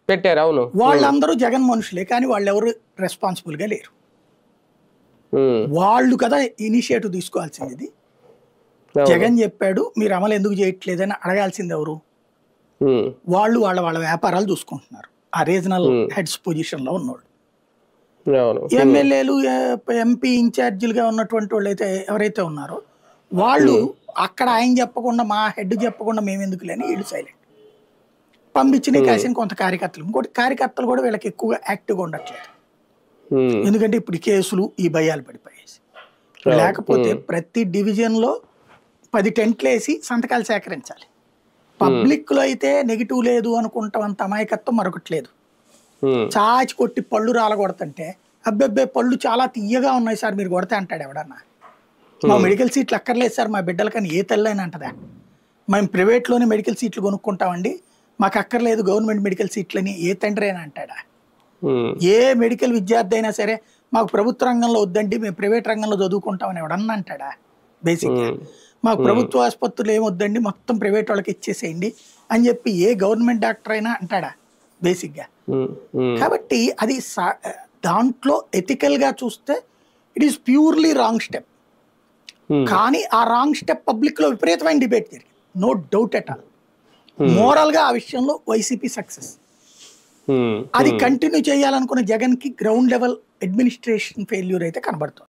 పెట్టారు. అవును. వాళ్ళందరూ జగన్ మనుషులే, కానీ వాళ్ళు ఎవరు రెస్పాన్సిబుల్ గా లేరు. వాళ్ళు కదా ఇనిషియేటివ్ తీసుకోవాల్సింది. ఇది జగన్ చెప్పాడు మీరు అమలు ఎందుకు చేయట్లేదని అడగాల్సింది ఎవరు? వాళ్ళు వాళ్ళ వ్యాపారాలు చూసుకుంటున్నారు, ఆ రీజనల్ హెడ్స్ పొజిషన్ లో ఉన్నవాళ్ళు. ఎమ్మెల్యేలు ఎంపీ ఇన్ఛార్జీలుగా ఉన్నటువంటి వాళ్ళు అయితే ఎవరైతే ఉన్నారో వాళ్ళు అక్కడ ఆయన చెప్పకుండా మా హెడ్ చెప్పకుండా మేము ఎందుకు లేని వీళ్ళు సైలెంట్ పంపించిన కాసిన కొంత కార్యకర్తలు. ఇంకోటి కార్యకర్తలు కూడా వీళ్ళకి ఎక్కువగా యాక్టివ్గా ఉండట్లేదు, ఎందుకంటే ఇప్పుడు కేసులు ఈ భయాలు పడిపోయేసి. లేకపోతే ప్రతి డివిజన్ లో 10 టెంట్లు వేసి సంతకాలు సేకరించాలి. పబ్లిక్ లో అయితే నెగిటివ్ లేదు అనుకుంటాం, అంత అమాయకత్వం మరొకటి లేదు. చాచి కొట్టి పళ్ళు రాలగొడతంటే అబ్బెబ్బే పళ్ళు చాలా తీయగా ఉన్నాయి సార్ మీరు కొడితే అంటాడు ఎవడన్నా. మా మెడికల్ సీట్లు అక్కర్లేదు సార్ మా బిడ్డలకని ఏ తల్లి అని అంటదా? మేము ప్రైవేట్లోనే మెడికల్ సీట్లు కొనుక్కుంటామండి మాకు అక్కర్లేదు గవర్నమెంట్ మెడికల్ సీట్లని ఏ తండ్రి అని అంటాడా? ఏ మెడికల్ విద్యార్థి అయినా సరే మాకు ప్రభుత్వ రంగంలో వద్దండి మేము ప్రైవేట్ రంగంలో చదువుకుంటామని ఎవడన్నా అంటాడా? బేసిక్గా మాకు ప్రభుత్వ ఆసుపత్రులు ఏమొద్దండి మొత్తం ప్రైవేట్ వాళ్ళకి ఇచ్చేసేయండి అని చెప్పి ఏ గవర్నమెంట్ డాక్టర్ అయినా అంటాడా? బేసిక్గా. కాబట్టి అది దాంట్లో ఎథికల్ గా చూస్తే it is purely wrong step. కానీ ఆ రాంగ్ స్టెప్ పబ్లిక్ లో విపరీతమైన డిబేట్ జరిగింది, no doubt at all. Moral గా ఆ విషయంలో వైసీపీ సక్సెస్. అది కంటిన్యూ చేయాలనుకున్న జగన్ కి గ్రౌండ్ లెవెల్ అడ్మినిస్ట్రేషన్ ఫెయిల్యూర్ అయితే కనబడుతుంది.